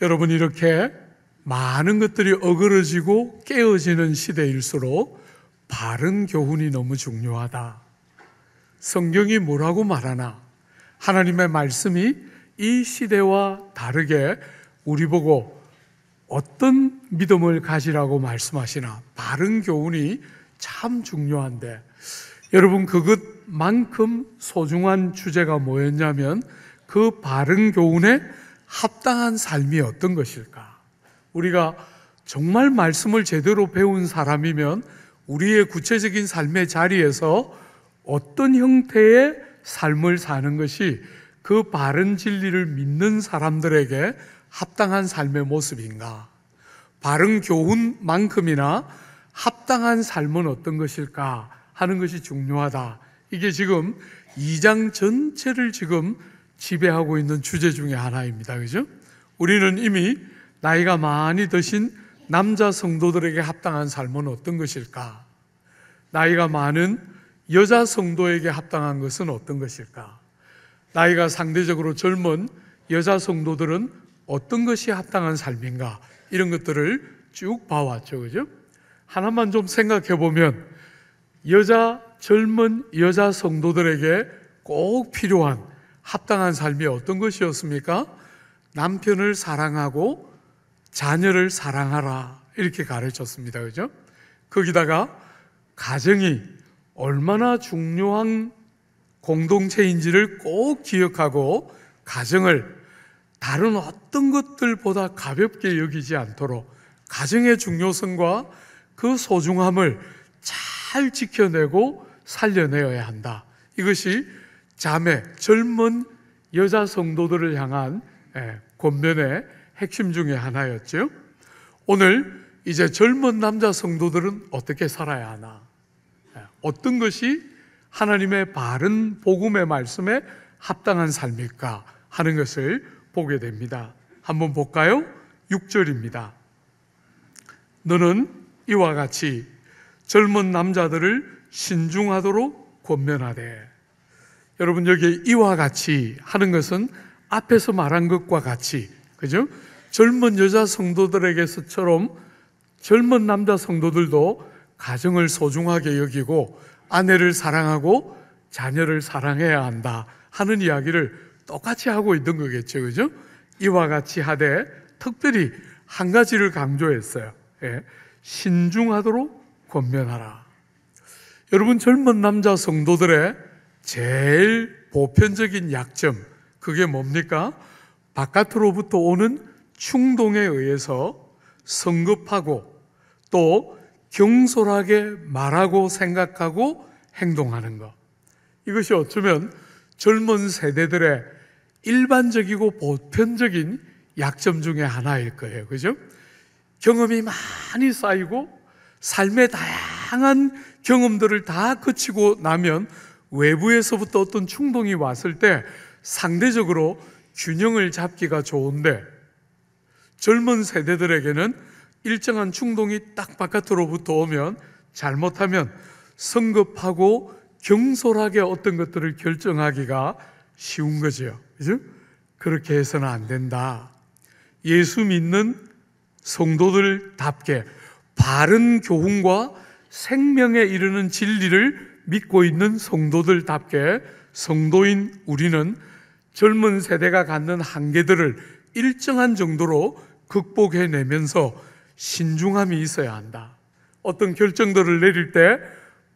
여러분, 이렇게 많은 것들이 어그러지고 깨어지는 시대일수록 바른 교훈이 너무 중요하다. 성경이 뭐라고 말하나? 하나님의 말씀이 이 시대와 다르게 우리 보고 어떤 믿음을 가지라고 말씀하시나? 바른 교훈이 참 중요한데, 여러분, 그것만큼 소중한 주제가 뭐였냐면 그 바른 교훈에 합당한 삶이 어떤 것일까? 우리가 정말 말씀을 제대로 배운 사람이면 우리의 구체적인 삶의 자리에서 어떤 형태의 삶을 사는 것이 그 바른 진리를 믿는 사람들에게 합당한 삶의 모습인가? 바른 교훈만큼이나 합당한 삶은 어떤 것일까 하는 것이 중요하다. 이게 지금 2장 전체를 지금 지배하고 있는 주제 중에 하나입니다. 그죠? 우리는 이미 나이가 많이 드신 남자 성도들에게 합당한 삶은 어떤 것일까? 나이가 많은 여자 성도에게 합당한 것은 어떤 것일까? 나이가 상대적으로 젊은 여자 성도들은 어떤 것이 합당한 삶인가? 이런 것들을 쭉 봐왔죠. 그죠? 하나만 좀 생각해 보면 젊은 여자 성도들에게 꼭 필요한 합당한 삶이 어떤 것이었습니까? 남편을 사랑하고 자녀를 사랑하라, 이렇게 가르쳤습니다. 그죠? 거기다가 가정이 얼마나 중요한 공동체인지를 꼭 기억하고 가정을 다른 어떤 것들보다 가볍게 여기지 않도록 가정의 중요성과 그 소중함을 잘 지켜내고 살려내어야 한다. 이것이 젊은 여자 성도들을 향한 권면의 핵심 중에 하나였죠. 오늘 이제 젊은 남자 성도들은 어떻게 살아야 하나? 어떤 것이 하나님의 바른 복음의 말씀에 합당한 삶일까 하는 것을 보게 됩니다. 한번 볼까요? 6절입니다. 너는 이와 같이 젊은 남자들을 신중하도록 권면하되. 여러분, 여기 이와 같이 하는 것은 앞에서 말한 것과 같이, 그죠? 젊은 여자 성도들에게서처럼 젊은 남자 성도들도 가정을 소중하게 여기고 아내를 사랑하고 자녀를 사랑해야 한다 하는 이야기를 똑같이 하고 있는 거겠죠. 그죠? 이와 같이 하되 특별히 한 가지를 강조했어요. 신중하도록 권면하라. 여러분, 젊은 남자 성도들의 제일 보편적인 약점, 그게 뭡니까? 바깥으로부터 오는 충동에 의해서 성급하고 또 경솔하게 말하고 생각하고 행동하는 것. 이것이 어쩌면 젊은 세대들의 일반적이고 보편적인 약점 중에 하나일 거예요. 그죠? 경험이 많이 쌓이고 삶의 다양한 경험들을 다 거치고 나면 외부에서부터 어떤 충동이 왔을 때 상대적으로 균형을 잡기가 좋은데, 젊은 세대들에게는 일정한 충동이 딱 바깥으로부터 오면 잘못하면 성급하고 경솔하게 어떤 것들을 결정하기가 쉬운 거죠. 그죠? 그렇게 해서는 안 된다. 예수 믿는 성도들답게 바른 교훈과 생명에 이르는 진리를 믿고 있는 성도들답게 성도인 우리는 젊은 세대가 갖는 한계들을 일정한 정도로 극복해내면서 신중함이 있어야 한다. 어떤 결정들을 내릴 때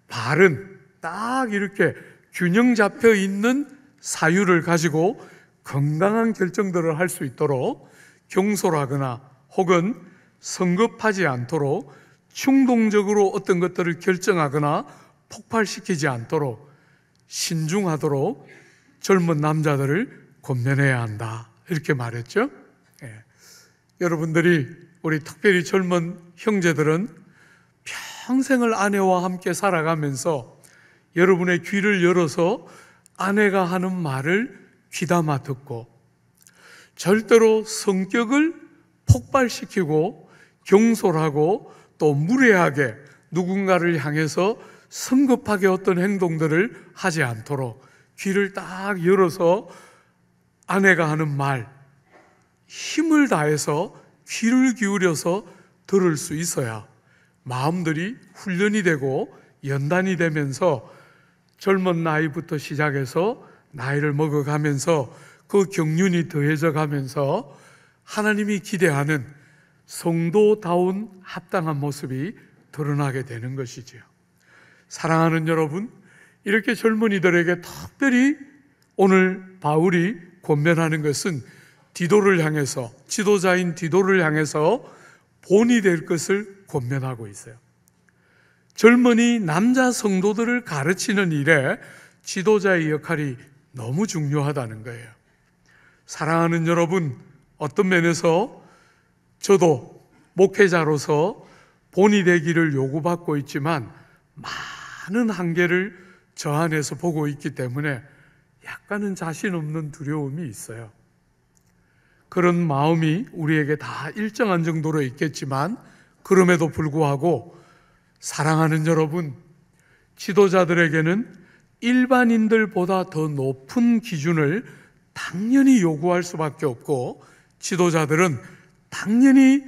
바른, 딱 이렇게 균형 잡혀 있는 사유를 가지고 건강한 결정들을 할 수 있도록 경솔하거나 혹은 성급하지 않도록 충동적으로 어떤 것들을 결정하거나 폭발시키지 않도록 신중하도록 젊은 남자들을 권면해야 한다, 이렇게 말했죠. 여러분들이, 우리 특별히 젊은 형제들은 평생을 아내와 함께 살아가면서 여러분의 귀를 열어서 아내가 하는 말을 귀담아 듣고 절대로 성격을 폭발시키고 경솔하고 또 무례하게 누군가를 향해서 성급하게 어떤 행동들을 하지 않도록 귀를 딱 열어서 아내가 하는 말, 힘을 다해서 귀를 기울여서 들을 수 있어야 마음들이 훈련이 되고 연단이 되면서 젊은 나이부터 시작해서 나이를 먹어가면서 그 경륜이 더해져 가면서 하나님이 기대하는 성도다운 합당한 모습이 드러나게 되는 것이지요. 사랑하는 여러분, 이렇게 젊은이들에게 특별히 오늘 바울이 권면하는 것은 디도를 향해서, 지도자인 디도를 향해서 본이 될 것을 권면하고 있어요. 젊은이 남자 성도들을 가르치는 일에 지도자의 역할이 너무 중요하다는 거예요. 사랑하는 여러분, 어떤 면에서 저도 목회자로서 본이 되기를 요구받고 있지만 많은 한계를 저 안에서 보고 있기 때문에 약간은 자신 없는 두려움이 있어요. 그런 마음이 우리에게 다 일정한 정도로 있겠지만 그럼에도 불구하고 사랑하는 여러분, 지도자들에게는 일반인들보다 더 높은 기준을 당연히 요구할 수밖에 없고, 지도자들은 당연히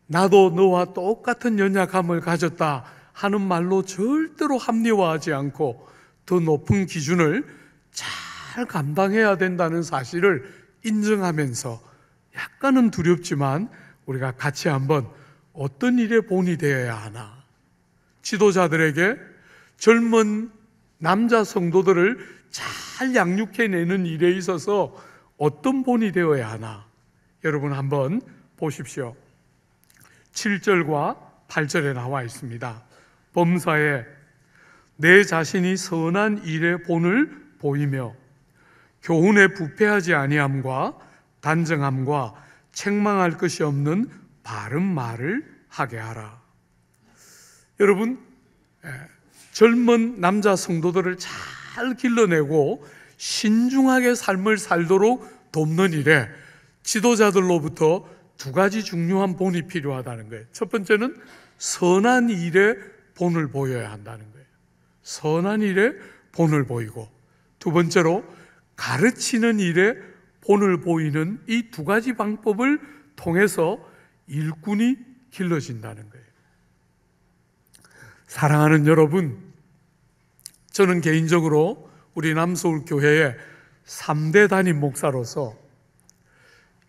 나도 너와 똑같은 연약함을 가졌다 하는 말로 절대로 합리화하지 않고 더 높은 기준을 잘 감당해야 된다는 사실을 인정하면서 약간은 두렵지만 우리가 같이 한번 어떤 일에 본이 되어야 하나, 지도자들에게 젊은 남자 성도들을 잘 양육해내는 일에 있어서 어떤 본이 되어야 하나, 여러분 한번 보십시오. 7절과 8절에 나와 있습니다. 범사에 내 자신이 선한 일의 본을 보이며 교훈에 부패하지 아니함과 단정함과 책망할 것이 없는 바른 말을 하게 하라. 여러분, 젊은 남자 성도들을 잘 길러내고 신중하게 삶을 살도록 돕는 일에 지도자들로부터 두 가지 중요한 본이 필요하다는 거예요. 첫 번째는 선한 일에 본을 보여야 한다는 거예요. 선한 일에 본을 보이고, 두 번째로 가르치는 일에 본을 보이는 이 두 가지 방법을 통해서 일꾼이 길러진다는 거예요. 사랑하는 여러분, 저는 개인적으로 우리 남서울교회의 3대 담임 목사로서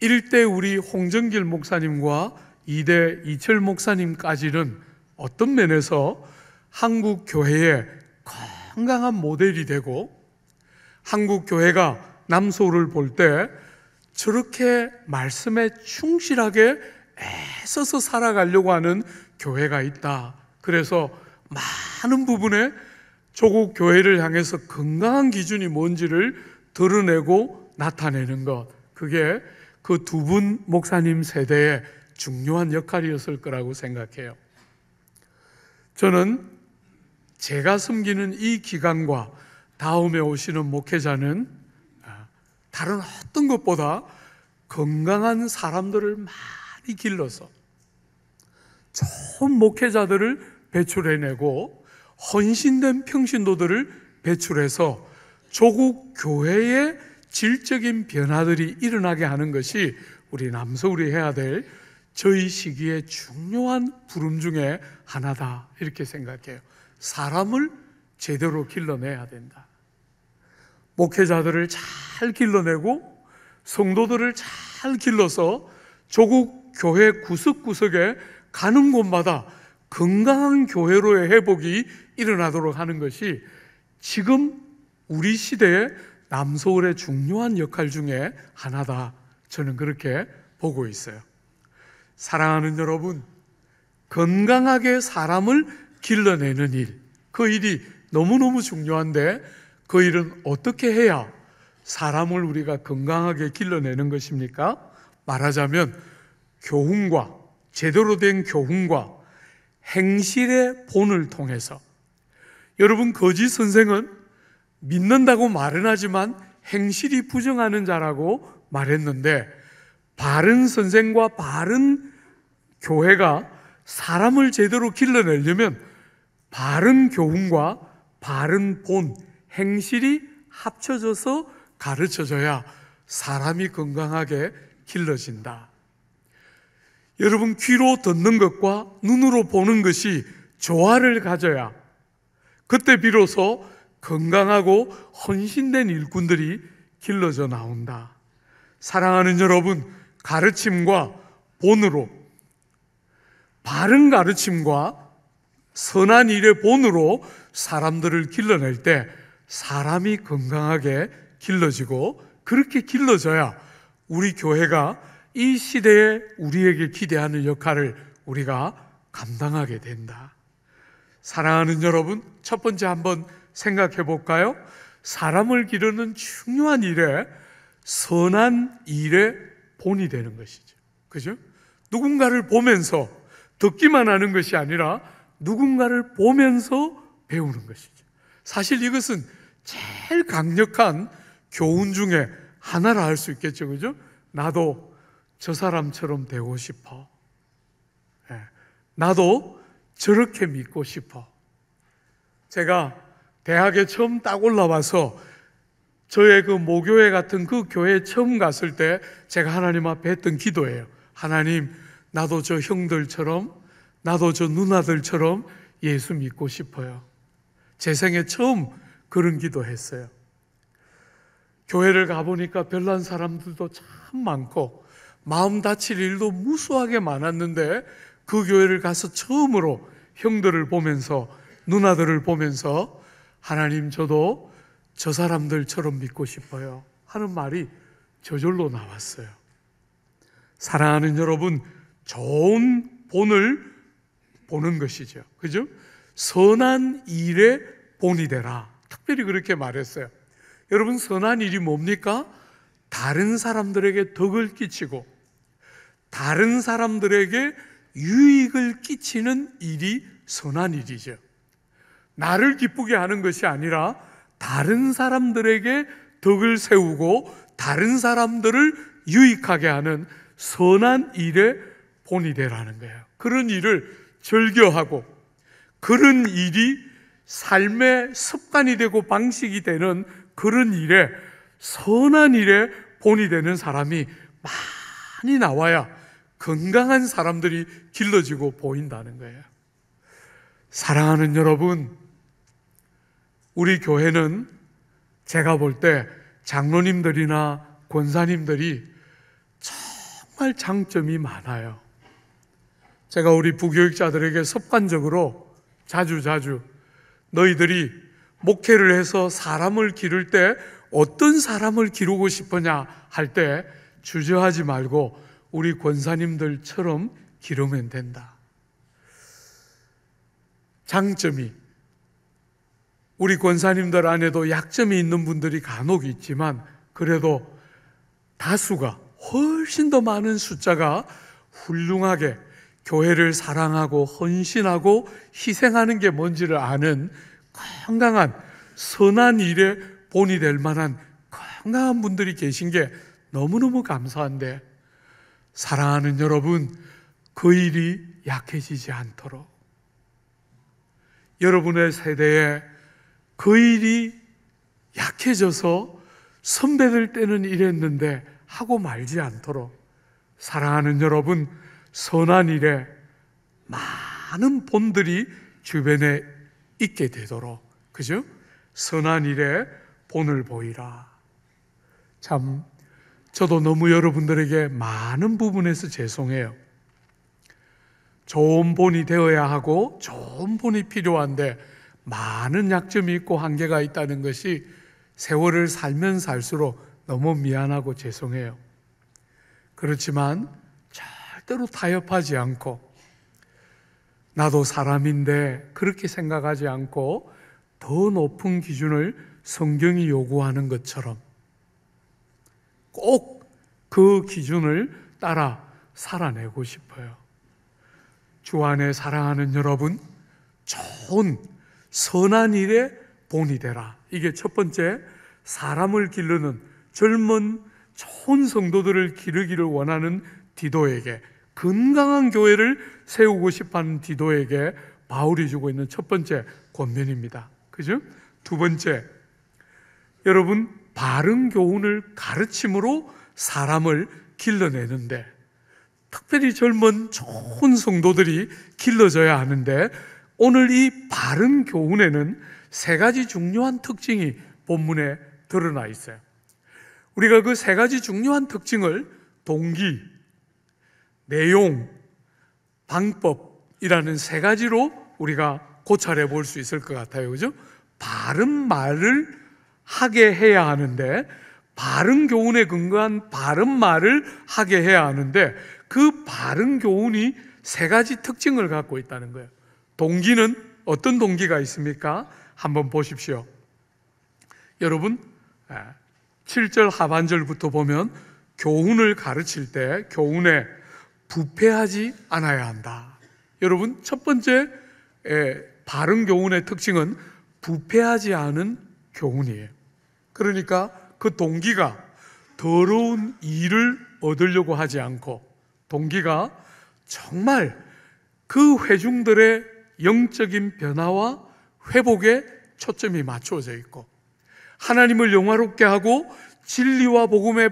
1대 우리 홍정길 목사님과 2대 이철 목사님까지는 어떤 면에서 한국 교회의 건강한 모델이 되고, 한국 교회가 남서울을 볼 때 저렇게 말씀에 충실하게 애써서 살아가려고 하는 교회가 있다. 그래서 많은 부분에 조국 교회를 향해서 건강한 기준이 뭔지를 드러내고 나타내는 것, 그게 그 두 분 목사님 세대의 중요한 역할이었을 거라고 생각해요. 저는 제가 섬기는 이 기간과 다음에 오시는 목회자는 다른 어떤 것보다 건강한 사람들을 많이 길러서 좋은 목회자들을 배출해내고 헌신된 평신도들을 배출해서 조국 교회의 질적인 변화들이 일어나게 하는 것이 우리 남서울이 해야 될 저희 시기의 중요한 부름 중에 하나다, 이렇게 생각해요. 사람을 제대로 길러내야 된다. 목회자들을 잘 길러내고 성도들을 잘 길러서 조국 교회 구석구석에 가는 곳마다 건강한 교회로의 회복이 일어나도록 하는 것이 지금 우리 시대의 남서울의 중요한 역할 중에 하나다, 저는 그렇게 보고 있어요. 사랑하는 여러분, 건강하게 사람을 길러내는 일, 그 일이 너무너무 중요한데 그 일은 어떻게 해야 사람을 우리가 건강하게 길러내는 것입니까? 말하자면 교훈과, 제대로 된 교훈과 행실의 본을 통해서. 여러분, 거짓 선생은 믿는다고 말은 하지만 행실이 부정하는 자라고 말했는데, 바른 선생과 바른 교회가 사람을 제대로 길러내려면 바른 교훈과 바른 본, 행실이 합쳐져서 가르쳐져야 사람이 건강하게 길러진다. 여러분, 귀로 듣는 것과 눈으로 보는 것이 조화를 가져야 그때 비로소 건강하고 헌신된 일꾼들이 길러져 나온다. 사랑하는 여러분, 가르침과 본으로, 바른 가르침과 선한 일의 본으로 사람들을 길러낼 때 사람이 건강하게 길러지고, 그렇게 길러져야 우리 교회가 이 시대에 우리에게 기대하는 역할을 우리가 감당하게 된다. 사랑하는 여러분, 첫 번째 한번 생각해 볼까요? 사람을 기르는 중요한 일에 선한 일의 본이 되는 것이죠. 그죠? 누군가를 보면서 듣기만 하는 것이 아니라 누군가를 보면서 배우는 것이죠. 사실 이것은 제일 강력한 교훈 중에 하나라 할 수 있겠죠. 그죠? 나도 저 사람처럼 되고 싶어. 나도 저렇게 믿고 싶어. 제가 대학에 처음 딱 올라와서 저의 그 모교회 같은 그 교회에 처음 갔을 때 제가 하나님 앞에 했던 기도예요. 하나님, 나도 저 형들처럼, 나도 저 누나들처럼 예수 믿고 싶어요. 제 생에 처음 그런 기도했어요. 교회를 가보니까 별난 사람들도 참 많고 마음 다칠 일도 무수하게 많았는데, 그 교회를 가서 처음으로 형들을 보면서, 누나들을 보면서 하나님, 저도 저 사람들처럼 믿고 싶어요 하는 말이 저절로 나왔어요. 사랑하는 여러분, 좋은 본을 보는 것이죠. 그죠? 선한 일의 본이 되라. 특별히 그렇게 말했어요. 여러분, 선한 일이 뭡니까? 다른 사람들에게 덕을 끼치고 다른 사람들에게 유익을 끼치는 일이 선한 일이죠. 나를 기쁘게 하는 것이 아니라 다른 사람들에게 덕을 세우고 다른 사람들을 유익하게 하는 선한 일의 본이 되라는 거예요. 그런 일을 즐겨하고 그런 일이 삶의 습관이 되고 방식이 되는 그런 일에, 선한 일의 본이 되는 사람이 많이 나와야 건강한 사람들이 길러지고 보인다는 거예요. 사랑하는 여러분, 우리 교회는 제가 볼 때 장로님들이나 권사님들이 정말 장점이 많아요. 제가 우리 부교육자들에게 습관적으로 자주 너희들이 목회를 해서 사람을 기를 때 어떤 사람을 기르고 싶으냐 할 때 주저하지 말고 우리 권사님들처럼 기르면 된다. 장점이, 우리 권사님들 안에도 약점이 있는 분들이 간혹 있지만 그래도 다수가, 훨씬 더 많은 숫자가 훌륭하게 교회를 사랑하고 헌신하고 희생하는 게 뭔지를 아는 건강한 선한 일에 본이 될 만한 건강한 분들이 계신 게 너무너무 감사한데, 사랑하는 여러분, 그 일이 약해지지 않도록, 여러분의 세대에 그 일이 약해져서 선배들 때는 이랬는데 하고 말지 않도록, 사랑하는 여러분, 선한 일에 많은 본들이 주변에 있게 되도록, 그죠? 선한 일에 본을 보이라. 참, 저도 너무 여러분들에게 많은 부분에서 죄송해요. 좋은 본이 되어야 하고 좋은 본이 필요한데 많은 약점이 있고 한계가 있다는 것이 세월을 살면 살수록 너무 미안하고 죄송해요. 그렇지만 절대로 타협하지 않고, 나도 사람인데 그렇게 생각하지 않고 더 높은 기준을 성경이 요구하는 것처럼 꼭 그 기준을 따라 살아내고 싶어요. 주 안에 사랑하는 여러분, 좋은 선한 일에 본이 되라. 이게 첫 번째, 사람을 기르는 젊은 좋은 성도들을 기르기를 원하는 디도에게, 건강한 교회를 세우고 싶어하는 디도에게 바울이 주고 있는 첫 번째 권면입니다. 그죠? 두 번째, 여러분, 바른 교훈을 가르침으로 사람을 길러내는데, 특별히 젊은 좋은 성도들이 길러져야 하는데, 오늘 이 바른 교훈에는 세 가지 중요한 특징이 본문에 드러나 있어요. 우리가 그 세 가지 중요한 특징을 동기, 내용, 방법이라는 세 가지로 우리가 고찰해 볼 수 있을 것 같아요. 그죠? 바른 말을 하게 해야 하는데, 바른 교훈에 근거한 바른 말을 하게 해야 하는데, 그 바른 교훈이 세 가지 특징을 갖고 있다는 거예요. 동기는 어떤 동기가 있습니까? 한번 보십시오. 여러분, 7절 하반절부터 보면 교훈을 가르칠 때 교훈에 부패하지 않아야 한다. 여러분, 첫 번째 바른 교훈의 특징은 부패하지 않은 교훈이에요. 그러니까 그 동기가 더러운 일을 얻으려고 하지 않고, 동기가 정말 그 회중들의 영적인 변화와 회복에 초점이 맞추어져 있고, 하나님을 영화롭게 하고 진리와 복음의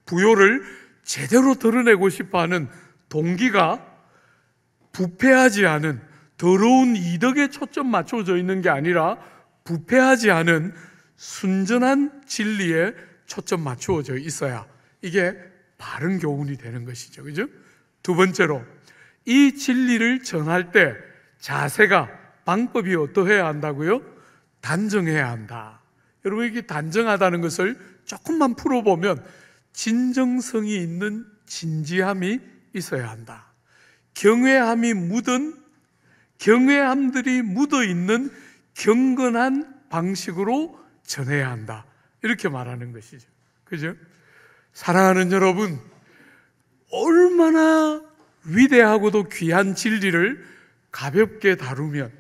부요를 제대로 드러내고 싶어하는 동기가 부패하지 않은, 더러운 이덕에 초점 맞춰져 있는 게 아니라 부패하지 않은 순전한 진리에 초점 맞추어져 있어야 이게 바른 교훈이 되는 것이죠. 그죠? 두 번째로, 이 진리를 전할 때 자세가, 방법이 어떠해야 한다고요? 단정해야 한다. 여러분, 이게 단정하다는 것을 조금만 풀어보면 진정성이 있는 진지함이 있어야 한다. 경외함들이 묻어 있는 경건한 방식으로 전해야 한다. 이렇게 말하는 것이죠. 그죠? 사랑하는 여러분, 얼마나 위대하고도 귀한 진리를 가볍게 다루면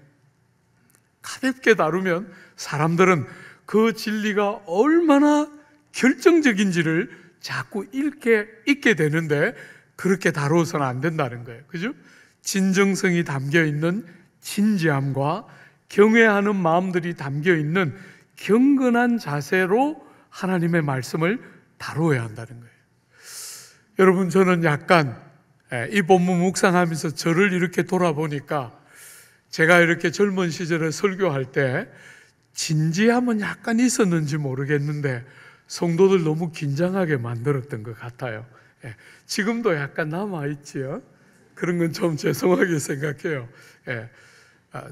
사람들은 그 진리가 얼마나 결정적인지를 자꾸 잊게 되는데, 그렇게 다루어서는 안 된다는 거예요. 그죠? 진정성이 담겨 있는 진지함과 경외하는 마음들이 담겨 있는 경건한 자세로 하나님의 말씀을 다루어야 한다는 거예요. 여러분, 저는 약간 이 본문 묵상하면서 저를 이렇게 돌아보니까, 제가 이렇게 젊은 시절에 설교할 때 진지함은 약간 있었는지 모르겠는데 성도들 너무 긴장하게 만들었던 것 같아요. 지금도 약간 남아있지요. 그런 건 좀 죄송하게 생각해요.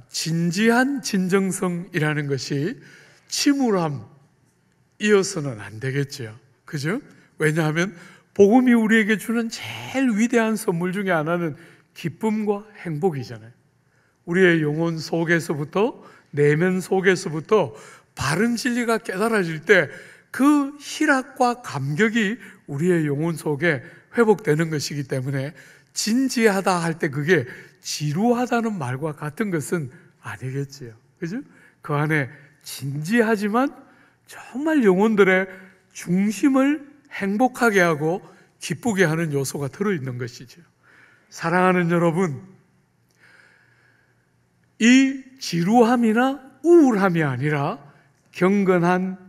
진지한 진정성이라는 것이 침울함이어서는 안 되겠죠. 그죠? 왜냐하면 복음이 우리에게 주는 제일 위대한 선물 중에 하나는 기쁨과 행복이잖아요. 우리의 영혼 속에서부터, 내면 속에서부터 바른 진리가 깨달아질 때 그 희락과 감격이 우리의 영혼 속에 회복되는 것이기 때문에, 진지하다 할 때 그게 지루하다는 말과 같은 것은 아니겠지요. 그죠? 그 안에 진지하지만 정말 영혼들의 중심을 행복하게 하고 기쁘게 하는 요소가 들어있는 것이죠. 사랑하는 여러분, 이 지루함이나 우울함이 아니라 경건한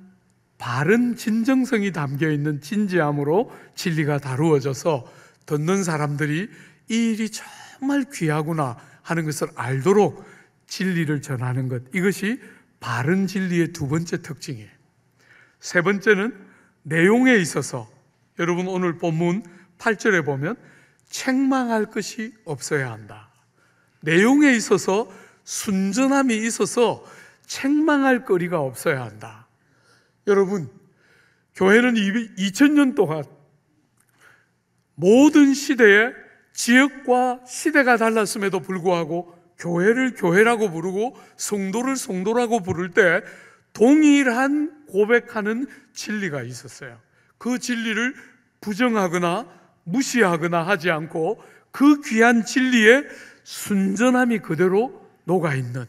바른 진정성이 담겨있는 진지함으로 진리가 다루어져서 듣는 사람들이 이 일이 정말 귀하구나 하는 것을 알도록 진리를 전하는 것, 이것이 바른 진리의 두 번째 특징이에요. 세 번째는 내용에 있어서, 여러분 오늘 본문 8절에 보면 책망할 것이 없어야 한다. 내용에 있어서 순전함이 있어서 책망할 거리가 없어야 한다. 여러분, 교회는 2000년 동안 모든 시대에 지역과 시대가 달랐음에도 불구하고 교회를 교회라고 부르고 성도를 성도라고 부를 때 동일한 고백하는 진리가 있었어요. 그 진리를 부정하거나 무시하거나 하지 않고 그 귀한 진리에 순전함이 그대로 녹아있는,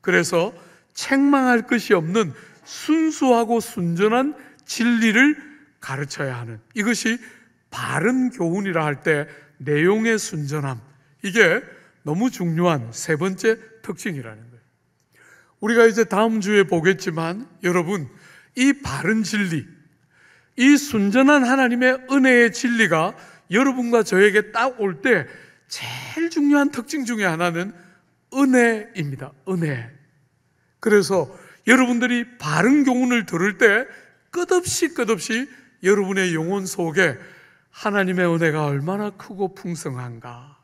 그래서 책망할 것이 없는 순수하고 순전한 진리를 가르쳐야 하는, 이것이 바른 교훈이라 할 때 내용의 순전함, 이게 너무 중요한 세 번째 특징이라는 거예요. 우리가 이제 다음 주에 보겠지만, 여러분, 이 바른 진리, 이 순전한 하나님의 은혜의 진리가 여러분과 저에게 딱 올 때 제일 중요한 특징 중에 하나는 은혜입니다. 은혜. 그래서 여러분들이 바른 교훈을 들을 때 끝없이 여러분의 영혼 속에 하나님의 은혜가 얼마나 크고 풍성한가,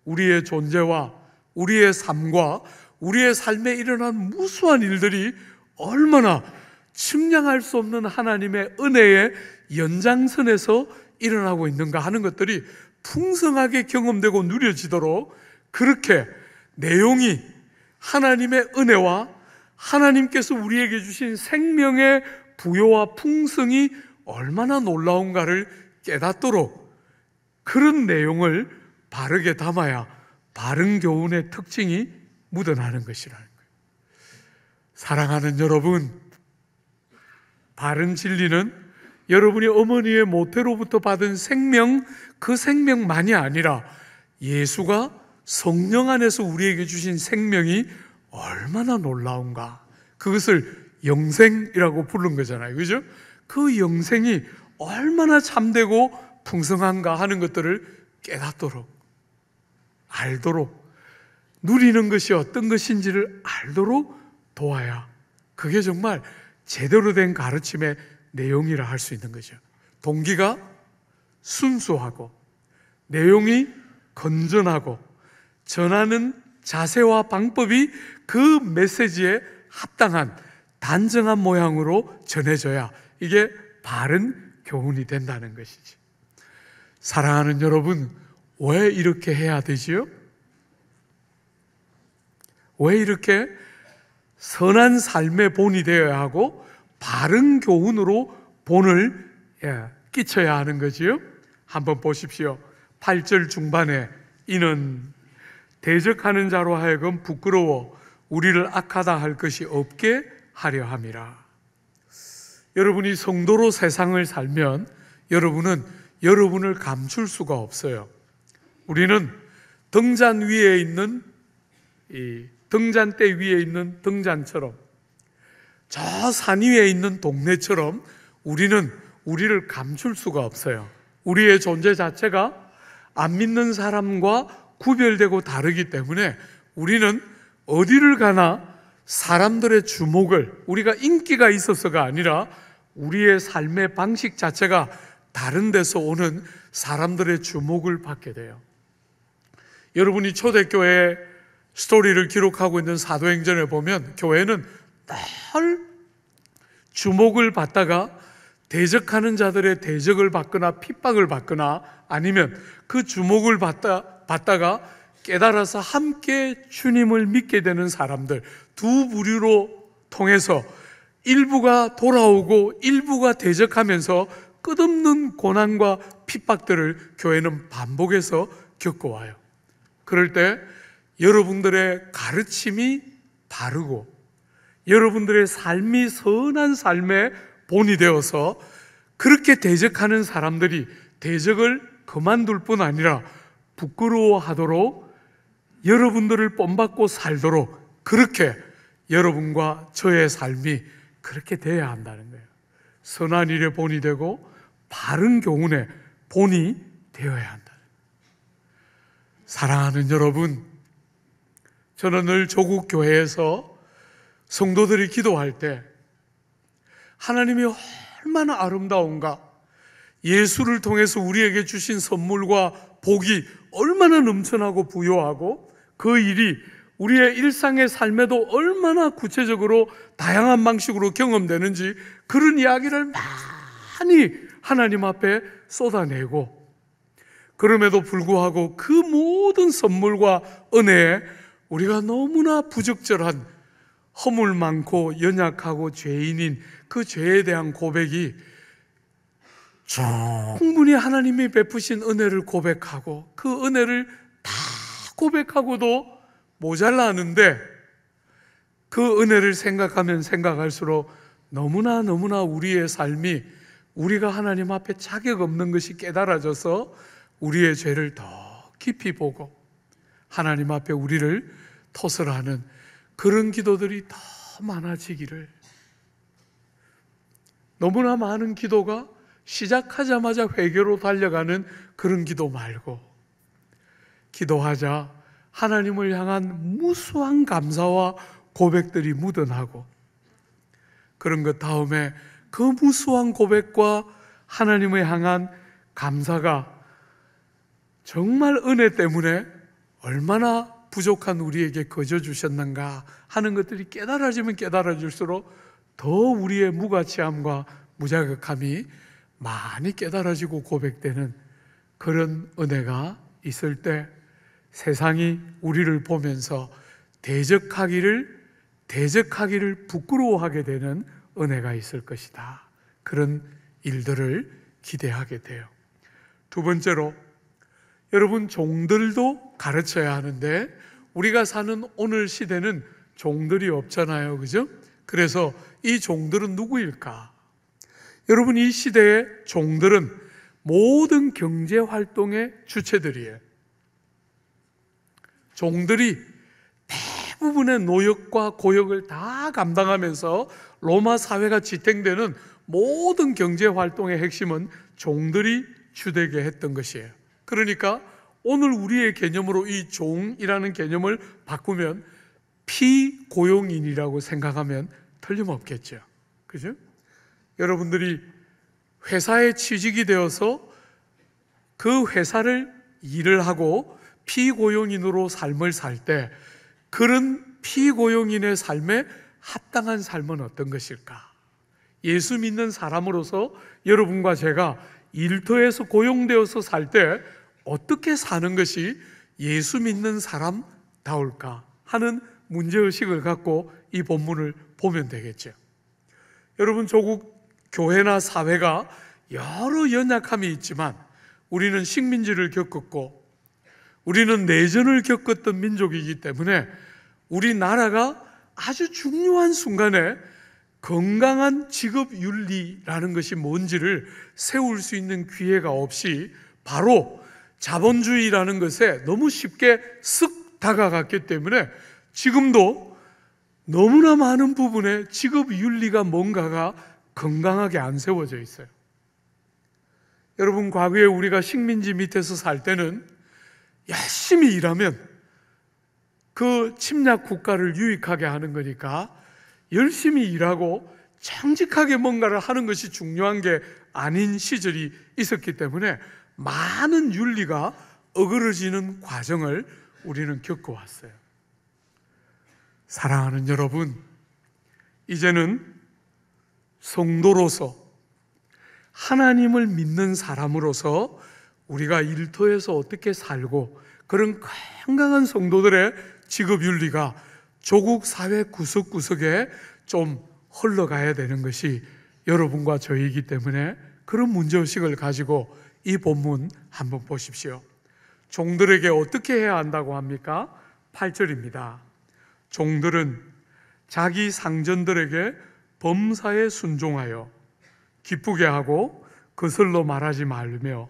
우리의 존재와 우리의 삶과 우리의 삶에 일어난 무수한 일들이 얼마나 측량할 수 없는 하나님의 은혜의 연장선에서 일어나고 있는가 하는 것들이 풍성하게 경험되고 누려지도록, 그렇게 내용이 하나님의 은혜와 하나님께서 우리에게 주신 생명의 부요와 풍성이 얼마나 놀라운가를 깨닫도록 그런 내용을 바르게 담아야 바른 교훈의 특징이 묻어나는 것이라는 거예요. 사랑하는 여러분, 바른 진리는 여러분이 어머니의 모태로부터 받은 생명, 그 생명만이 아니라 예수가 성령 안에서 우리에게 주신 생명이 얼마나 놀라운가, 그것을 영생이라고 부른 거잖아요. 그죠? 그 영생이 얼마나 참되고 풍성한가 하는 것들을 깨닫도록, 알도록, 누리는 것이 어떤 것인지를 알도록 도와야 그게 정말 제대로 된 가르침의 내용이라 할 수 있는 거죠. 동기가 순수하고 내용이 건전하고 전하는 자세와 방법이 그 메시지에 합당한 단정한 모양으로 전해져야 이게 바른 교훈이 된다는 것이지. 사랑하는 여러분, 왜 이렇게 해야 되지요? 왜 이렇게 선한 삶의 본이 되어야 하고 바른 교훈으로 본을 끼쳐야 하는 거지요? 한번 보십시오. 8절 중반에 이는 대적하는 자로 하여금 부끄러워 우리를 악하다 할 것이 없게 하려 함이라. 여러분이 성도로 세상을 살면 여러분은 여러분을 감출 수가 없어요. 우리는 등잔 위에 있는 등잔대 위에 있는 등잔처럼, 저 산 위에 있는 동네처럼 우리는 우리를 감출 수가 없어요. 우리의 존재 자체가 안 믿는 사람과 구별되고 다르기 때문에 우리는 어디를 가나 사람들의 주목을, 우리가 인기가 있어서가 아니라 우리의 삶의 방식 자체가 다른 데서 오는 사람들의 주목을 받게 돼요. 여러분이 초대교회 스토리를 기록하고 있는 사도행전에 보면 교회는 늘 주목을 받다가 대적하는 자들의 대적을 받거나 핍박을 받거나 아니면 그 주목을 받다가 깨달아서 함께 주님을 믿게 되는 사람들, 두 부류로 통해서 일부가 돌아오고 일부가 대적하면서 끝없는 고난과 핍박들을 교회는 반복해서 겪어와요. 그럴 때 여러분들의 가르침이 바르고 여러분들의 삶이 선한 삶의 본이 되어서 그렇게 대적하는 사람들이 대적을 그만둘 뿐 아니라 부끄러워하도록 여러분들을 본받고 살도록 그렇게 여러분과 저의 삶이 그렇게 되어야 한다는 거예요. 선한 일의 본이 되고 바른 교훈의 본이 되어야 한다. 사랑하는 여러분, 저는 늘 조국 교회에서 성도들이 기도할 때 하나님이 얼마나 아름다운가, 예수를 통해서 우리에게 주신 선물과 복이 얼마나 넘쳐나고 부요하고 그 일이 우리의 일상의 삶에도 얼마나 구체적으로 다양한 방식으로 경험되는지 그런 이야기를 많이 하나님 앞에 쏟아내고, 그럼에도 불구하고 그 모든 선물과 은혜에 우리가 너무나 부적절한 허물 많고 연약하고 죄인인 그 죄에 대한 고백이 충분히 하나님이 베푸신 은혜를 고백하고 그 은혜를 다 고백하고도 모자라는데 그 은혜를 생각하면 생각할수록 너무나 우리의 삶이 우리가 하나님 앞에 자격 없는 것이 깨달아져서 우리의 죄를 더 깊이 보고 하나님 앞에 우리를 토설하는 그런 기도들이 더 많아지기를, 너무나 많은 기도가 시작하자마자 회개로 달려가는 그런 기도 말고, 기도하자 하나님을 향한 무수한 감사와 고백들이 묻어나고, 그런 것 다음에 그 무수한 고백과 하나님을 향한 감사가 정말 은혜 때문에 얼마나 부족한 우리에게 거저 주셨는가 하는 것들이 깨달아지면 깨달아질수록 더 우리의 무가치함과 무자격함이 많이 깨달아지고 고백되는 그런 은혜가 있을 때 세상이 우리를 보면서 대적하기를 부끄러워하게 되는 은혜가 있을 것이다. 그런 일들을 기대하게 돼요. 두 번째로, 여러분, 종들도 가르쳐야 하는데 우리가 사는 오늘 시대는 종들이 없잖아요, 그죠? 그래서 이 종들은 누구일까? 여러분, 이 시대의 종들은 모든 경제 활동의 주체들이에요. 종들이 대부분의 노역과 고역을 다 감당하면서 로마 사회가 지탱되는 모든 경제 활동의 핵심은 종들이 주되게 했던 것이에요. 그러니까 오늘 우리의 개념으로 이 종이라는 개념을 바꾸면 피고용인이라고 생각하면 틀림없겠죠. 그죠? 여러분들이 회사에 취직이 되어서 그 회사를 일을 하고 피고용인으로 삶을 살 때 그런 피고용인의 삶에 합당한 삶은 어떤 것일까? 예수 믿는 사람으로서 여러분과 제가 일터에서 고용되어서 살 때 어떻게 사는 것이 예수 믿는 사람다울까 하는 문제의식을 갖고 이 본문을 보면 되겠죠. 여러분, 조국 교회나 사회가 여러 연약함이 있지만 우리는 식민지를 겪었고 우리는 내전을 겪었던 민족이기 때문에 우리나라가 아주 중요한 순간에 건강한 직업윤리라는 것이 뭔지를 세울 수 있는 기회가 없이 바로 자본주의라는 것에 너무 쉽게 쓱 다가갔기 때문에 지금도 너무나 많은 부분에 직업윤리가 뭔가가 건강하게 안 세워져 있어요. 여러분, 과거에 우리가 식민지 밑에서 살 때는 열심히 일하면 그 침략 국가를 유익하게 하는 거니까 열심히 일하고 정직하게 뭔가를 하는 것이 중요한 게 아닌 시절이 있었기 때문에 많은 윤리가 어그러지는 과정을 우리는 겪어왔어요. 사랑하는 여러분, 이제는 성도로서 하나님을 믿는 사람으로서 우리가 일터에서 어떻게 살고 그런 건강한 성도들의 직업윤리가 조국 사회 구석구석에 좀 흘러가야 되는 것이 여러분과 저희이기 때문에 그런 문제의식을 가지고 이 본문 한번 보십시오. 종들에게 어떻게 해야 한다고 합니까? 8절입니다. 종들은 자기 상전들에게 범사에 순종하여 기쁘게 하고 거슬러 말하지 말며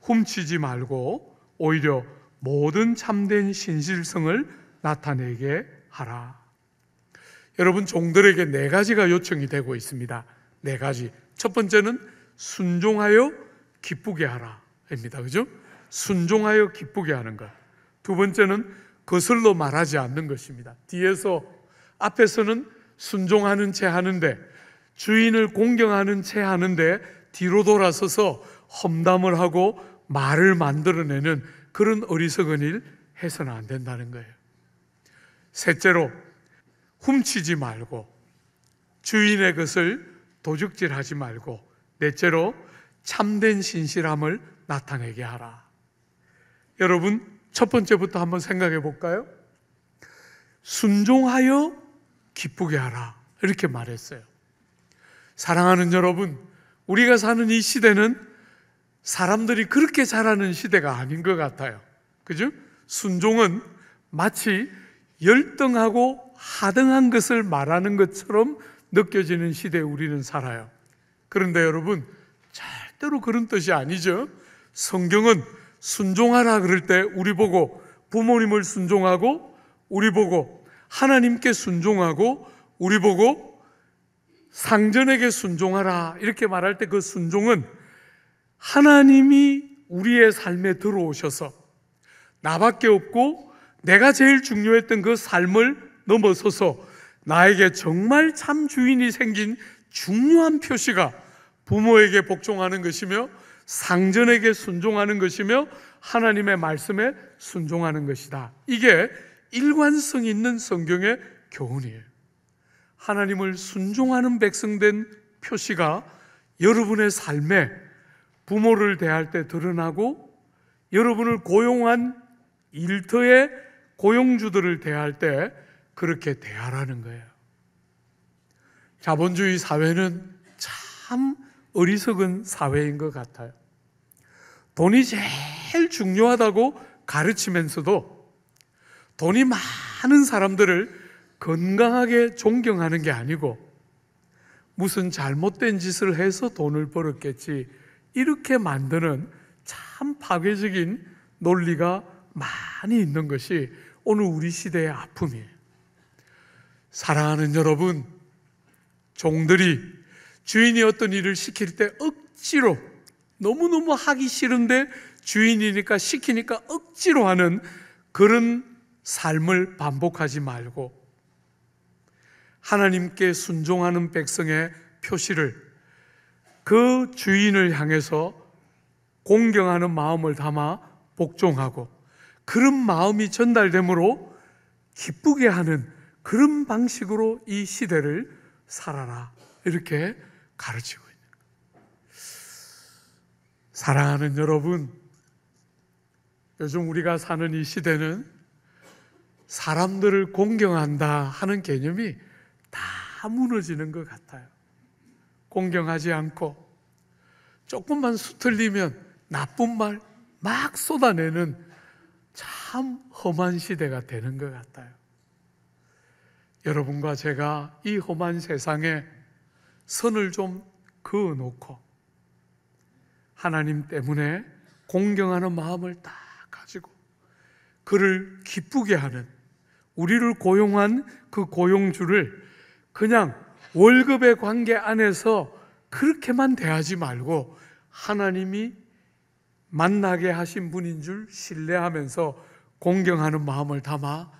훔치지 말고 오히려 모든 참된 신실성을 나타내게 하라. 여러분, 종들에게 4가지가 요청이 되고 있습니다. 4가지. 첫 번째는 순종하여 기쁘게 하라 입니다. 그죠? 순종하여 기쁘게 하는 것. 두 번째는 거슬러 말하지 않는 것입니다. 앞에서는 순종하는 채 하는데, 주인을 공경하는 채 하는데 뒤로 돌아서서 험담을 하고 말을 만들어내는 그런 어리석은 일 해서는 안 된다는 거예요. 셋째로, 훔치지 말고 주인의 것을 도둑질하지 말고, 넷째로 참된 신실함을 나타내게 하라. 여러분, 첫 번째부터 한번 생각해 볼까요? 순종하여 기쁘게 하라, 이렇게 말했어요. 사랑하는 여러분, 우리가 사는 이 시대는 사람들이 그렇게 잘하는 시대가 아닌 것 같아요. 그죠? 순종은 마치 열등하고 하등한 것을 말하는 것처럼 느껴지는 시대에 우리는 살아요. 그런데 여러분, 절대로 그런 뜻이 아니죠. 성경은 순종하라 그럴 때 우리 보고 부모님을 순종하고, 우리 보고 하나님께 순종하고, 우리 보고 상전에게 순종하라 이렇게 말할 때 그 순종은 하나님이 우리의 삶에 들어오셔서 나밖에 없고 내가 제일 중요했던 그 삶을 넘어서서 나에게 정말 참 주인이 생긴 중요한 표시가 부모에게 복종하는 것이며 상전에게 순종하는 것이며 하나님의 말씀에 순종하는 것이다. 이게 일관성 있는 성경의 교훈이에요. 하나님을 순종하는 백성된 표시가 여러분의 삶에 부모를 대할 때 드러나고 여러분을 고용한 일터의 고용주들을 대할 때 그렇게 대하라는 거예요. 자본주의 사회는 참 어리석은 사회인 것 같아요. 돈이 제일 중요하다고 가르치면서도 돈이 많은 사람들을 건강하게 존경하는 게 아니고 무슨 잘못된 짓을 해서 돈을 벌었겠지, 이렇게 만드는 참 파괴적인 논리가 많이 있는 것이 오늘 우리 시대의 아픔이에요. 사랑하는 여러분, 종들이 주인이 어떤 일을 시킬 때 억지로, 너무너무 하기 싫은데 주인이니까 시키니까 억지로 하는 그런 삶을 반복하지 말고 하나님께 순종하는 백성의 표시를 그 주인을 향해서 공경하는 마음을 담아 복종하고 그런 마음이 전달되므로 기쁘게 하는 그런 방식으로 이 시대를 살아라, 이렇게 가르치고 있는 거예요. 사랑하는 여러분, 요즘 우리가 사는 이 시대는 사람들을 공경한다 하는 개념이 다 무너지는 것 같아요. 공경하지 않고 조금만 수틀리면 나쁜 말 막 쏟아내는 참 험한 시대가 되는 것 같아요. 여러분과 제가 이 험한 세상에 선을 좀 그어놓고 하나님 때문에 공경하는 마음을 딱 가지고 그를 기쁘게 하는, 우리를 고용한 그 고용주를 그냥 월급의 관계 안에서 그렇게만 대하지 말고 하나님이 만나게 하신 분인 줄 신뢰하면서 공경하는 마음을 담아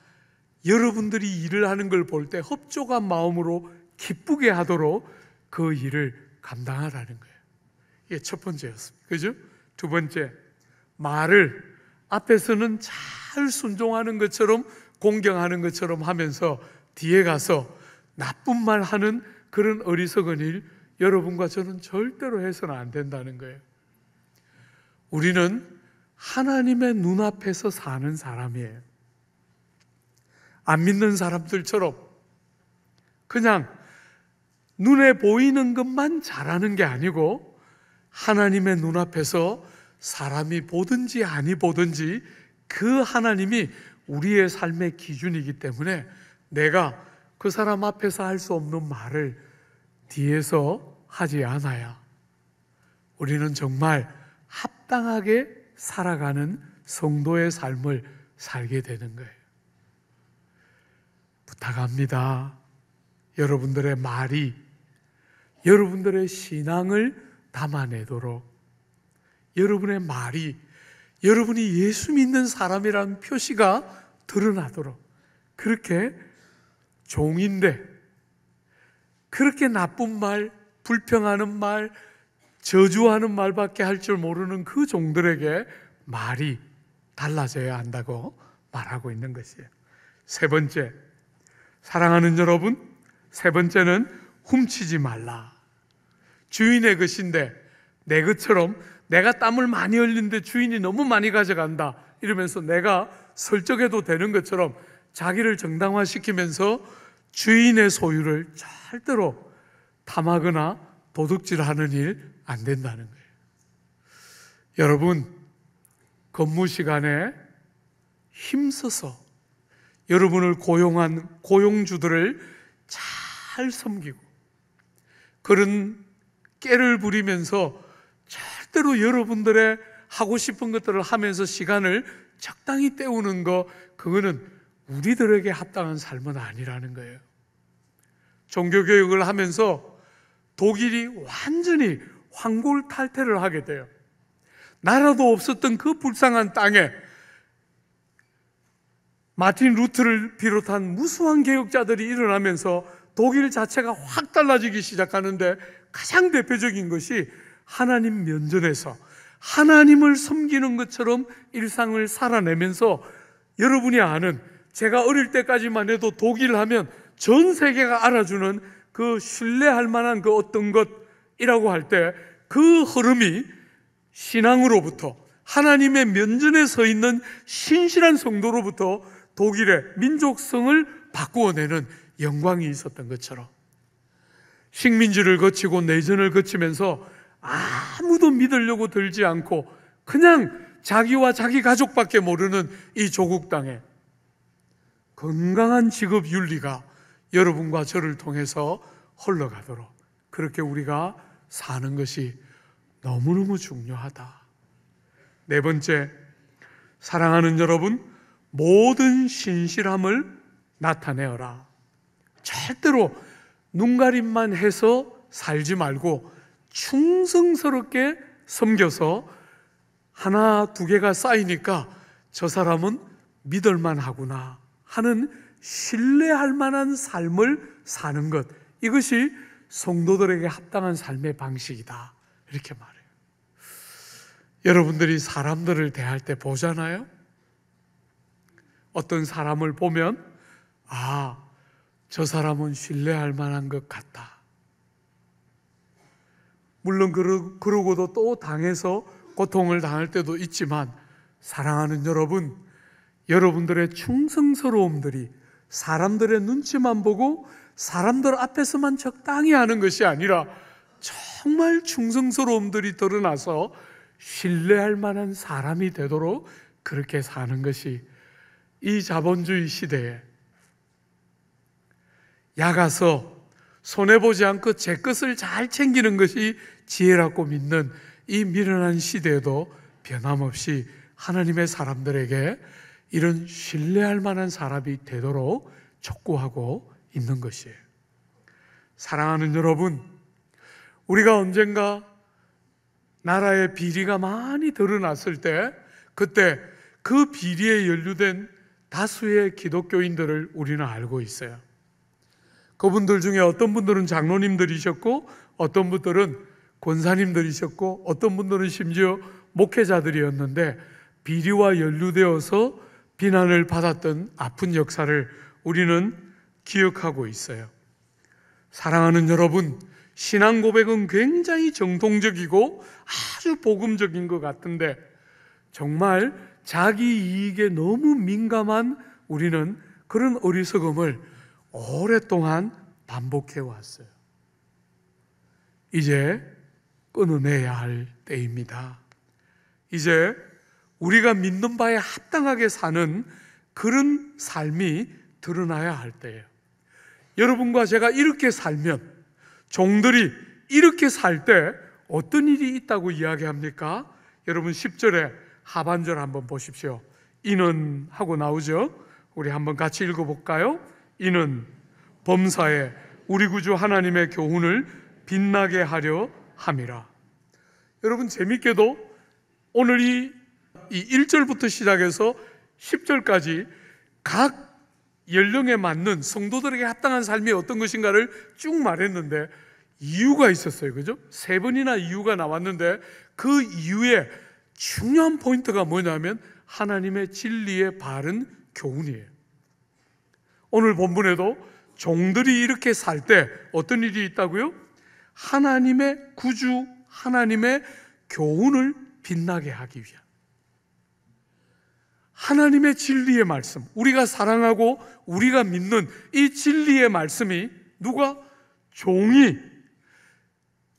여러분들이 일을 하는 걸 볼 때 흡족한 마음으로 기쁘게 하도록 그 일을 감당하라는 거예요. 이게 첫 번째였습니다. 그죠? 두 번째, 말을 앞에서는 잘 순종하는 것처럼 공경하는 것처럼 하면서 뒤에 가서 나쁜 말 하는 그런 어리석은 일, 여러분과 저는 절대로 해서는 안 된다는 거예요. 우리는 하나님의 눈앞에서 사는 사람이에요. 안 믿는 사람들처럼 그냥 눈에 보이는 것만 잘하는 게 아니고 하나님의 눈앞에서 사람이 보든지 아니 보든지 그 하나님이 우리의 삶의 기준이기 때문에 내가 그 사람 앞에서 할 수 없는 말을 뒤에서 하지 않아야 우리는 정말 합당하게 살아가는 성도의 삶을 살게 되는 거예요. 부탁합니다. 여러분들의 말이 여러분들의 신앙을 담아내도록, 여러분의 말이 여러분이 예수 믿는 사람이라는 표시가 드러나도록, 그렇게 종인데 그렇게 나쁜 말, 불평하는 말, 저주하는 말밖에 할 줄 모르는 그 종들에게 말이 달라져야 한다고 말하고 있는 것이에요. 세 번째, 사랑하는 여러분, 세 번째는 훔치지 말라. 주인의 것인데 내 것처럼 내가 땀을 많이 흘리는데 주인이 너무 많이 가져간다 이러면서 내가 설적해도 되는 것처럼 자기를 정당화시키면서 주인의 소유를 절대로 탐하거나 도둑질하는 일 안 된다는 거예요. 여러분, 근무 시간에 힘써서 여러분을 고용한 고용주들을 잘 섬기고 그런 깨를 부리면서 절대로 여러분들의 하고 싶은 것들을 하면서 시간을 적당히 때우는 거, 그거는 우리들에게 합당한 삶은 아니라는 거예요. 종교교육을 하면서 독일이 완전히 황골탈퇴를 하게 돼요. 나라도 없었던 그 불쌍한 땅에 마틴 루트를 비롯한 무수한 개혁자들이 일어나면서 독일 자체가 확 달라지기 시작하는데, 가장 대표적인 것이 하나님 면전에서 하나님을 섬기는 것처럼 일상을 살아내면서, 여러분이 아는, 제가 어릴 때까지만 해도 독일 하면 전 세계가 알아주는 그 신뢰할 만한 그 어떤 것이라고 할 때, 그 흐름이 신앙으로부터, 하나님의 면전에 서 있는 신실한 성도로부터 독일의 민족성을 바꾸어내는 영광이 있었던 것처럼, 식민지를 거치고 내전을 거치면서 아무도 믿으려고 들지 않고 그냥 자기와 자기 가족밖에 모르는 이 조국 땅에 건강한 직업 윤리가 여러분과 저를 통해서 흘러가도록, 그렇게 우리가 사는 것이 너무너무 중요하다. 네 번째, 사랑하는 여러분, 모든 신실함을 나타내어라. 절대로 눈가림만 해서 살지 말고 충성스럽게 섬겨서 하나 두 개가 쌓이니까 저 사람은 믿을만 하구나 하는 신뢰할 만한 삶을 사는 것, 이것이 성도들에게 합당한 삶의 방식이다, 이렇게 말해요. 여러분들이 사람들을 대할 때 보잖아요. 어떤 사람을 보면 저 사람은 신뢰할 만한 것 같다. 물론 그러고도 또 당해서 고통을 당할 때도 있지만, 사랑하는 여러분, 여러분들의 충성스러움들이 사람들의 눈치만 보고 사람들 앞에서만 적당히 하는 것이 아니라 정말 충성스러움들이 드러나서 신뢰할 만한 사람이 되도록 그렇게 사는 것이 이 자본주의 시대에 야가서 손해보지 않고 제 것을 잘 챙기는 것이 지혜라고 믿는 이 미련한 시대에도 변함없이 하나님의 사람들에게 이런 신뢰할 만한 사람이 되도록 촉구하고 있는 것이에요. 사랑하는 여러분, 우리가 언젠가 나라의 비리가 많이 드러났을 때, 그때 그 비리에 연루된 다수의 기독교인들을 우리는 알고 있어요. 그분들 중에 어떤 분들은 장로님들이셨고, 어떤 분들은 권사님들이셨고, 어떤 분들은 심지어 목회자들이었는데, 비리와 연루되어서 비난을 받았던 아픈 역사를 우리는 기억하고 있어요. 사랑하는 여러분, 신앙 고백은 굉장히 정통적이고 아주 복음적인 것 같은데, 정말 자기 이익에 너무 민감한 우리는 그런 어리석음을 오랫동안 반복해 왔어요. 이제 끊어내야 할 때입니다. 이제 우리가 믿는 바에 합당하게 사는 그런 삶이 드러나야 할 때예요. 여러분과 제가 이렇게 살면, 종들이 이렇게 살 때 어떤 일이 있다고 이야기합니까? 여러분 10절에 하반절 한번 보십시오. 이는 하고 나오죠? 우리 한번 같이 읽어볼까요? 이는 범사에 우리 구주 하나님의 교훈을 빛나게 하려 함이라. 여러분, 재밌게도 오늘 이 1절부터 시작해서 10절까지 각 연령에 맞는 성도들에게 합당한 삶이 어떤 것인가를 쭉 말했는데, 이유가 있었어요. 그죠? 3번이나 이유가 나왔는데, 그 이유의 중요한 포인트가 뭐냐면 하나님의 진리의 바른 교훈이에요. 오늘 본문에도 종들이 이렇게 살 때 어떤 일이 있다고요? 하나님의 구주, 하나님의 교훈을 빛나게 하기 위한, 하나님의 진리의 말씀, 우리가 사랑하고 우리가 믿는 이 진리의 말씀이 누가? 종이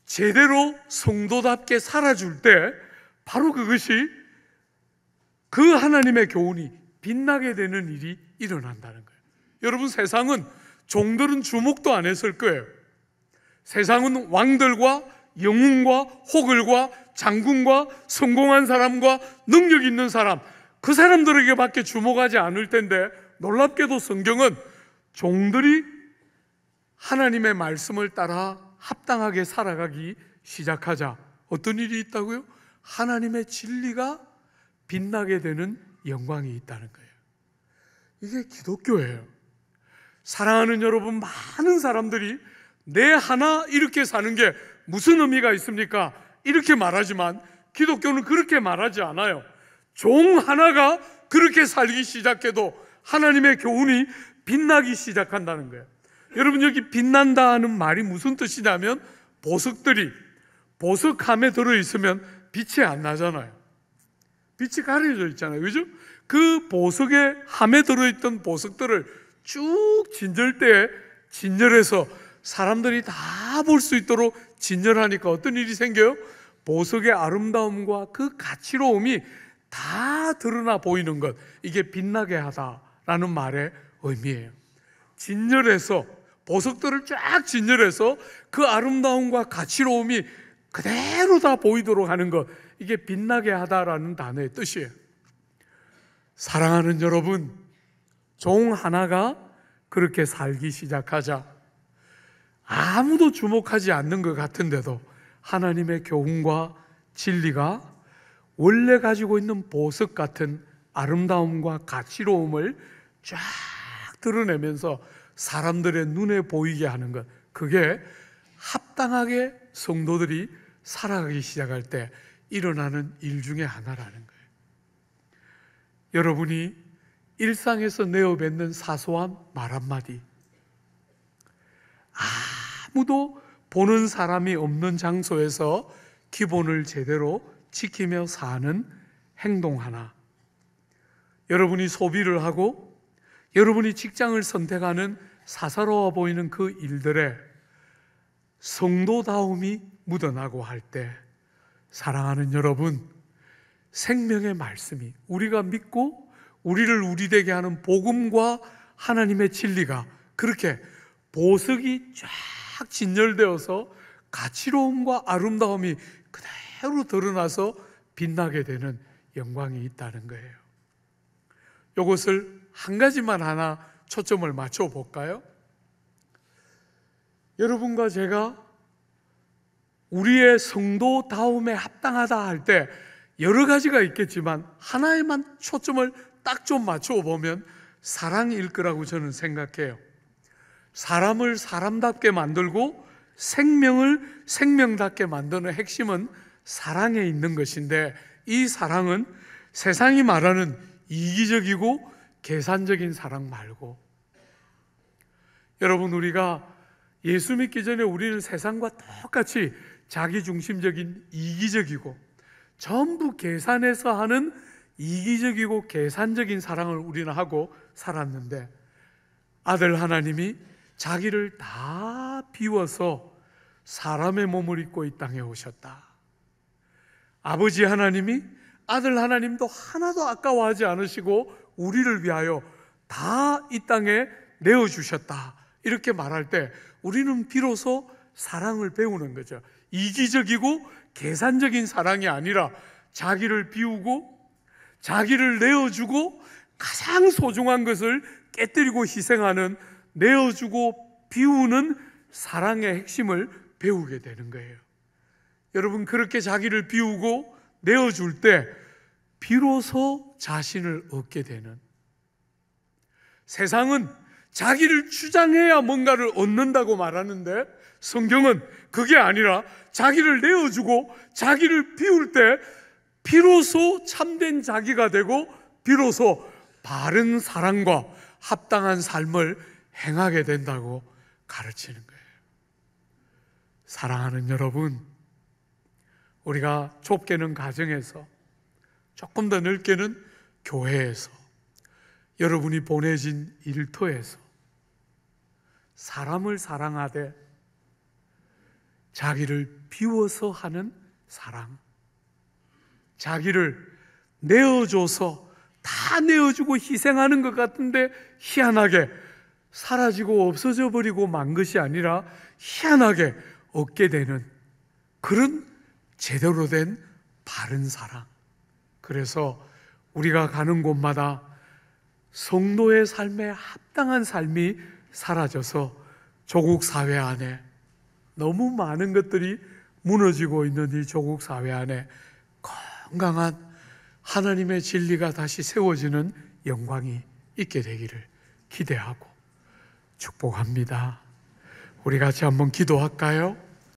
제대로 성도답게 살아줄 때 바로 그것이, 그 하나님의 교훈이 빛나게 되는 일이 일어난다는 거예요. 여러분, 세상은, 종들은 주목도 안 했을 거예요. 세상은 왕들과 영웅과 호글과 장군과 성공한 사람과 능력 있는 사람, 그 사람들에게밖에 주목하지 않을 텐데, 놀랍게도 성경은 종들이 하나님의 말씀을 따라 합당하게 살아가기 시작하자 어떤 일이 있다고요? 하나님의 진리가 빛나게 되는 영광이 있다는 거예요. 이게 기독교예요. 사랑하는 여러분, 많은 사람들이 내 하나 이렇게 사는 게 무슨 의미가 있습니까? 이렇게 말하지만 기독교는 그렇게 말하지 않아요. 종 하나가 그렇게 살기 시작해도 하나님의 교훈이 빛나기 시작한다는 거예요. 여러분, 여기 빛난다 하는 말이 무슨 뜻이냐면, 보석들이 보석함에 들어있으면 빛이 안 나잖아요. 빛이 가려져 있잖아요. 그죠? 그 보석의 함에 들어있던 보석들을 쭉 진절대에 진열해서 사람들이 다 볼 수 있도록 진열하니까 어떤 일이 생겨요? 보석의 아름다움과 그 가치로움이 다 드러나 보이는 것, 이게 빛나게 하다라는 말의 의미예요. 진열해서, 보석들을 쫙 진열해서 그 아름다움과 가치로움이 그대로 다 보이도록 하는 것, 이게 빛나게 하다라는 단어의 뜻이에요. 사랑하는 여러분, 종 하나가 그렇게 살기 시작하자 아무도 주목하지 않는 것 같은데도 하나님의 교훈과 진리가 원래 가지고 있는 보석 같은 아름다움과 가치로움을 쫙 드러내면서 사람들의 눈에 보이게 하는 것, 그게 합당하게 성도들이 살아가기 시작할 때 일어나는 일 중에 하나라는 거예요. 여러분이 일상에서 내어뱉는 사소한 말 한마디, 아무도 보는 사람이 없는 장소에서 기본을 제대로 지키며 사는 행동 하나, 여러분이 소비를 하고 여러분이 직장을 선택하는 사사로워 보이는 그 일들에 성도다움이 묻어나고 할 때, 사랑하는 여러분, 생명의 말씀이, 우리가 믿고 우리를 우리 되게 하는 복음과 하나님의 진리가 그렇게 보석이 쫙 진열되어서 가치로움과 아름다움이 그대로 드러나서 빛나게 되는 영광이 있다는 거예요. 이것을 한 가지만 하나 초점을 맞춰 볼까요? 여러분과 제가 우리의 성도다움에 합당하다 할 때 여러 가지가 있겠지만 하나에만 초점을 딱 좀 맞춰 보면 사랑일 거라고 저는 생각해요. 사람을 사람답게 만들고 생명을 생명답게 만드는 핵심은 사랑에 있는 것인데, 이 사랑은 세상이 말하는 이기적이고 계산적인 사랑 말고, 여러분, 우리가 예수 믿기 전에 우리는 세상과 똑같이 자기중심적인 이기적이고 전부 계산해서 하는 이기적이고 계산적인 사랑을 우리는 하고 살았는데, 아들 하나님이 자기를 다 비워서 사람의 몸을 입고 이 땅에 오셨다. 아버지 하나님이 아들 하나님도 하나도 아까워하지 않으시고 우리를 위하여 다 이 땅에 내어주셨다. 이렇게 말할 때 우리는 비로소 사랑을 배우는 거죠. 이기적이고 계산적인 사랑이 아니라 자기를 비우고 자기를 내어주고 가장 소중한 것을 깨뜨리고 희생하는, 내어주고 비우는 사랑의 핵심을 배우게 되는 거예요. 여러분, 그렇게 자기를 비우고 내어줄 때 비로소 자신을 얻게 되는, 세상은 자기를 주장해야 뭔가를 얻는다고 말하는데 성경은 그게 아니라 자기를 내어주고 자기를 비울 때 비로소 참된 자기가 되고 비로소 바른 사랑과 합당한 삶을 행하게 된다고 가르치는 거예요. 사랑하는 여러분, 우리가 좁게는 가정에서, 조금 더 넓게는 교회에서, 여러분이 보내진 일터에서 사람을 사랑하되 자기를 비워서 하는 사랑, 자기를 내어줘서 다 내어주고 희생하는 것 같은데 희한하게 사라지고 없어져 버리고 만 것이 아니라 희한하게 얻게 되는 그런 제대로 된 바른 사랑. 그래서 우리가 가는 곳마다 성도의 삶에 합당한 삶이 사라져서 조국 사회 안에, 너무 많은 것들이 무너지고 있는 이 조국 사회 안에 건강한 하나님의 진리가 다시 세워지는 영광이 있게 되기를 기대하고 축복합니다. 우리 같이 한번 기도할까요?